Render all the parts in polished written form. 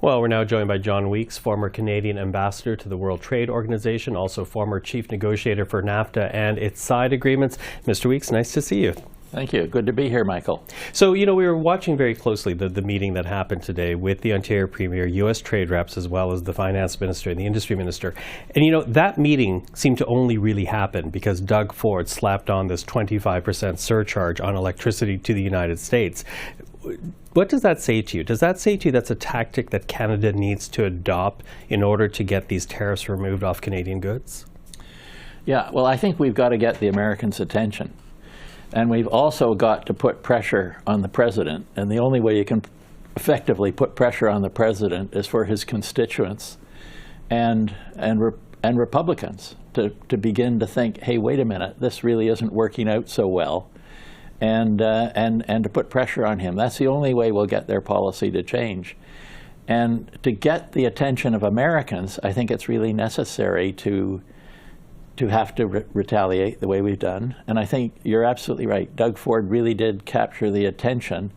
Well, we're now joined by John Weeks, former Canadian ambassador to the World Trade Organization, also former chief negotiator for NAFTA and its side agreements. Mr. Weeks, nice to see you. Thank you. Good to be here, Michael. So, we were watching very closely the meeting that happened today with the Ontario Premier, U.S. trade reps, as well as the finance minister and the industry minister. And, that meeting seemed to only really happen because Doug Ford slapped on this 25% surcharge on electricity to the United States. What does that say to you? Does that say to you that's a tactic that Canada needs to adopt in order to get these tariffs removed off Canadian goods? Yeah, well, I think we've got to get the Americans' attention. And we've also got to put pressure on the president. And the only way you can effectively put pressure on the president is for his constituents and Republicans to begin to think, hey, wait a minute, this really isn't working out so well. And to put pressure on him. That's the only way we'll get their policy to change. And to get the attention of Americans, I think it's really necessary to have to retaliate the way we've done. And I think you're absolutely right. Doug Ford really did capture the attention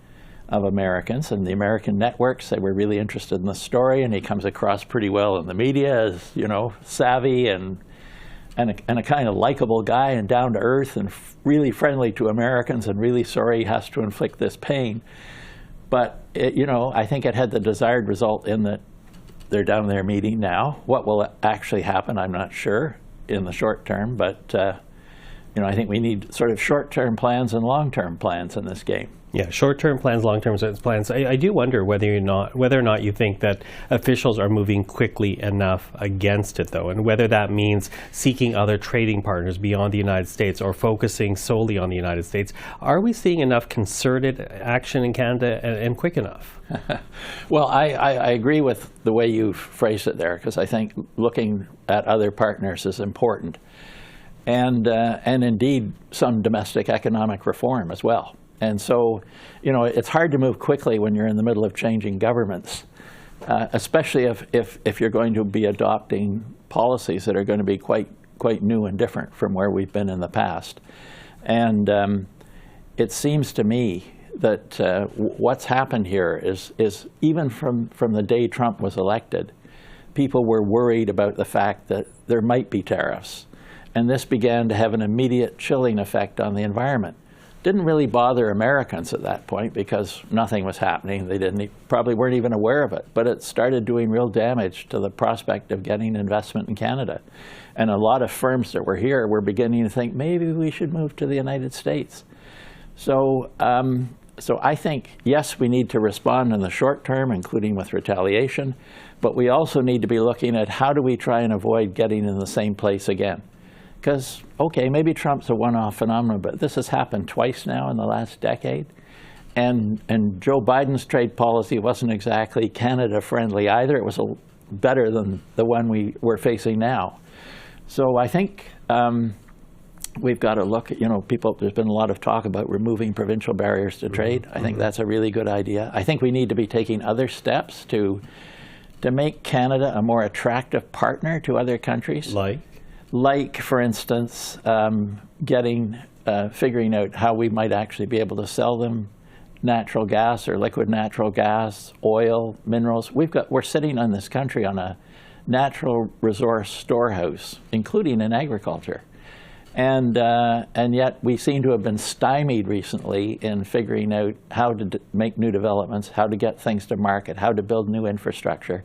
of Americans and the American networks. They were really interested in the story, and he comes across pretty well in the media as, savvy and a kind of likable guy and down to earth and really friendly to Americans and really sorry he has to inflict this pain. But, I think it had the desired result in that they're down there meeting now. What will actually happen, I'm not sure in the short term, but I think we need sort of short-term plans and long-term plans in this game. Yeah, short-term plans, long-term plans. I do wonder whether or not you think that officials are moving quickly enough against it, though, and whether that means seeking other trading partners beyond the United States or focusing solely on the United States. Are we seeing enough concerted action in Canada and quick enough? Well, I agree with the way you've phrased it there, because I think looking at other partners is important. And indeed, some domestic economic reform as well. And so, it's hard to move quickly when you're in the middle of changing governments, especially if you're going to be adopting policies that are going to be quite new and different from where we've been in the past. And it seems to me that what's happened here is even from the day Trump was elected, people were worried about the fact that there might be tariffs. And this began to have an immediate chilling effect on the environment. Didn't really bother Americans at that point because nothing was happening. They probably weren't even aware of it. But it started doing real damage to the prospect of getting investment in Canada. And a lot of firms that were here were beginning to think, maybe we should move to the United States. So I think, yes, we need to respond in the short term, including with retaliation. But we also need to be looking at how do we try and avoid getting in the same place again. Because, okay, maybe Trump's a one-off phenomenon, but this has happened twice now in the last decade. And Joe Biden's trade policy wasn't exactly Canada-friendly either. It was better than the one we're facing now. So I think we've got to look at, there's been a lot of talk about removing provincial barriers to trade. I think that's a really good idea. I think we need to be taking other steps to make Canada a more attractive partner to other countries. Like, for instance, figuring out how we might actually be able to sell them natural gas or liquid natural gas, oil, minerals. We're sitting in this country on a natural resource storehouse, including in agriculture. And yet we seem to have been stymied recently in figuring out how to make new developments, how to get things to market, how to build new infrastructure.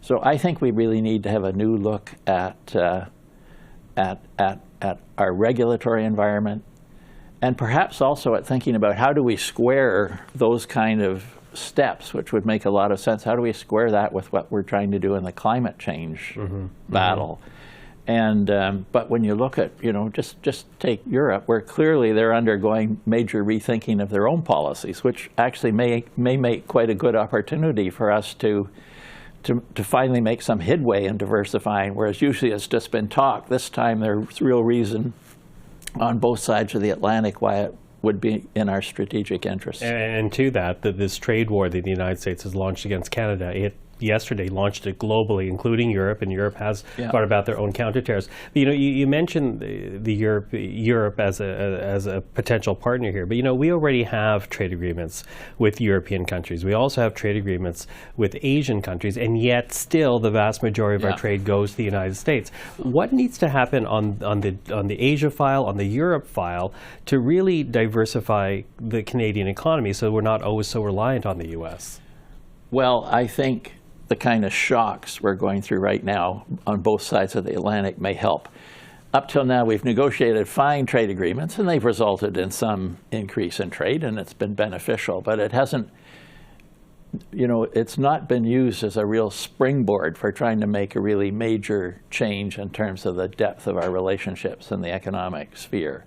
So I think we really need to have a new look at our regulatory environment, and perhaps also at thinking about how do we square those kind of steps, which would make a lot of sense. How do we square that with what we're trying to do in the climate change battle? And but when you look at, just take Europe, where clearly they're undergoing major rethinking of their own policies, which actually may make quite a good opportunity for us to finally make some headway in diversifying, whereas usually it's just been talk. This time there's real reason on both sides of the Atlantic why it would be in our strategic interest. And to that, this trade war that the United States has launched against Canada, it yesterday launched it globally, including Europe, and Europe has brought about their own counter tariffs. But, you mentioned the Europe as a potential partner here, but we already have trade agreements with European countries. We also have trade agreements with Asian countries, and yet still the vast majority of our trade goes to the United States. What needs to happen on the Asia file, on the Europe file, to really diversify the Canadian economy so we're not always so reliant on the U.S.? Well, I think the kind of shocks we're going through right now on both sides of the Atlantic may help. Up till now, we've negotiated fine trade agreements, and they've resulted in some increase in trade, and it's been beneficial, but it hasn't, it's not been used as a real springboard for trying to make a really major change in terms of the depth of our relationships in the economic sphere.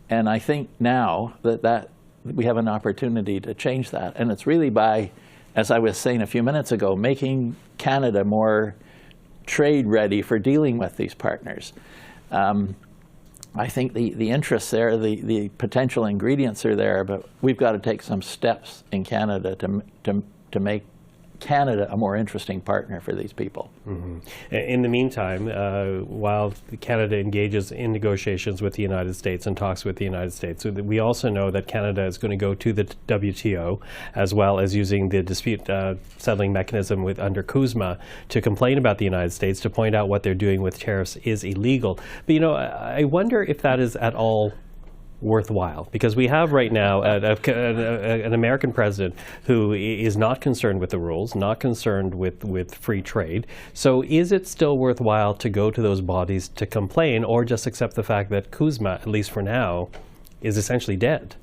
And I think now that we have an opportunity to change that, and it's really by, as I was saying a few minutes ago, making Canada more trade ready for dealing with these partners. I think the interests there, the potential ingredients are there, but we've got to take some steps in Canada to make Canada a more interesting partner for these people. Mm-hmm. In the meantime, while Canada engages in negotiations with the United States and talks with the United States, we also know that Canada is going to go to the WTO, as well as using the dispute settling mechanism under CUSMA to complain about the United States, to point out what they're doing with tariffs is illegal. But I wonder if that is at all worthwhile, because we have right now an American president who is not concerned with the rules, not concerned with free trade. So is it still worthwhile to go to those bodies to complain, or just accept the fact that CUSMA, at least for now, is essentially dead?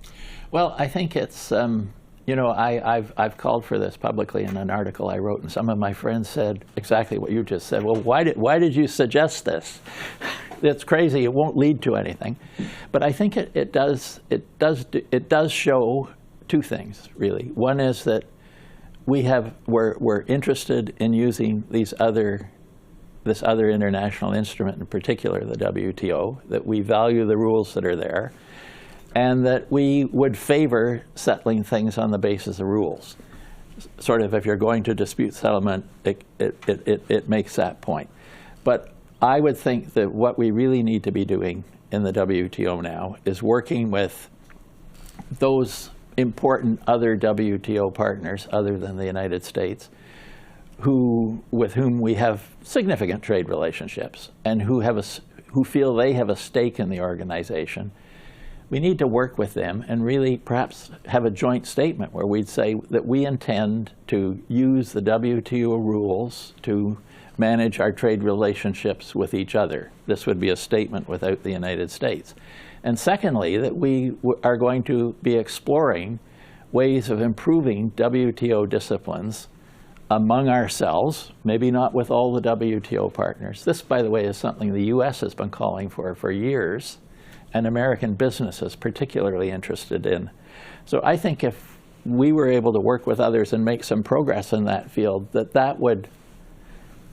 Well, I think it's, I've called for this publicly in an article I wrote, and some of my friends said exactly what you just said. Well, why did you suggest this? It's crazy. It won't lead to anything. But I think it does show two things, really. One is that we're interested in using this other international instrument, in particular the WTO, that we value the rules that are there, and that we would favor settling things on the basis of rules. Sort of, if you're going to dispute settlement, it makes that point. But I would think that what we really need to be doing in the WTO now is working with those important other WTO partners, other than the United States, with whom we have significant trade relationships, and who feel they have a stake in the organization. We need to work with them and really perhaps have a joint statement where we'd say that we intend to use the WTO rules to manage our trade relationships with each other. This would be a statement without the United States. And secondly, that we are going to be exploring ways of improving WTO disciplines among ourselves, maybe not with all the WTO partners. This, by the way, is something the U.S. has been calling for years, and American business is particularly interested in. So I think if we were able to work with others and make some progress in that field, that would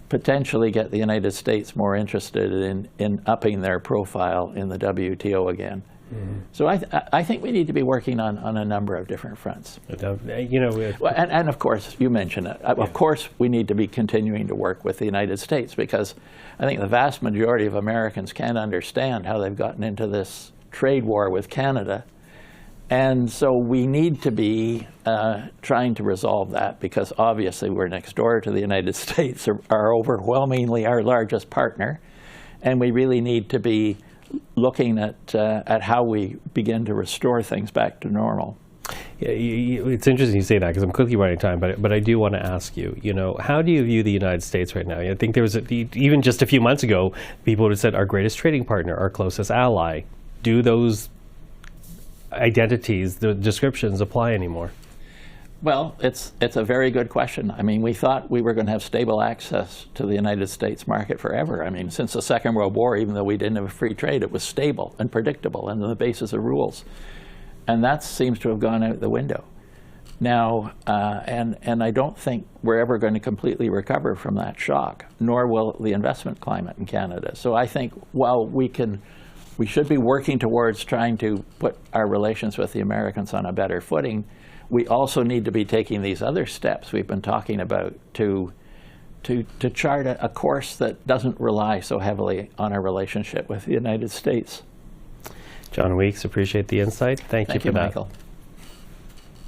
potentially get the United States more interested in upping their profile in the WTO again. Mm-hmm. So I think we need to be working on a number of different fronts. And of course, you mentioned it. Yeah. Of course, we need to be continuing to work with the United States, because I think the vast majority of Americans can't understand how they've gotten into this trade war with Canada. And so we need to be trying to resolve that, because obviously we're next door to the United States, are overwhelmingly our largest partner, and we really need to be looking at how we begin to restore things back to normal. Yeah, it's interesting you say that, because I'm quickly running time, but I do want to ask you, how do you view the United States right now? I think there was, even just a few months ago, people would have said our greatest trading partner, our closest ally. Do those identities, the descriptions, apply anymore? Well, it's a very good question. I mean, we thought we were going to have stable access to the United States market forever. I mean, since the Second World War, even though we didn't have free trade, it was stable and predictable and on the basis of rules. And that seems to have gone out the window now. And I don't think we're ever going to completely recover from that shock, nor will the investment climate in Canada. So I think while we should be working towards trying to put our relations with the Americans on a better footing, we also need to be taking these other steps we've been talking about to to chart a course that doesn't rely so heavily on our relationship with the United States. John Weeks, appreciate the insight. Thank you for that. Michael.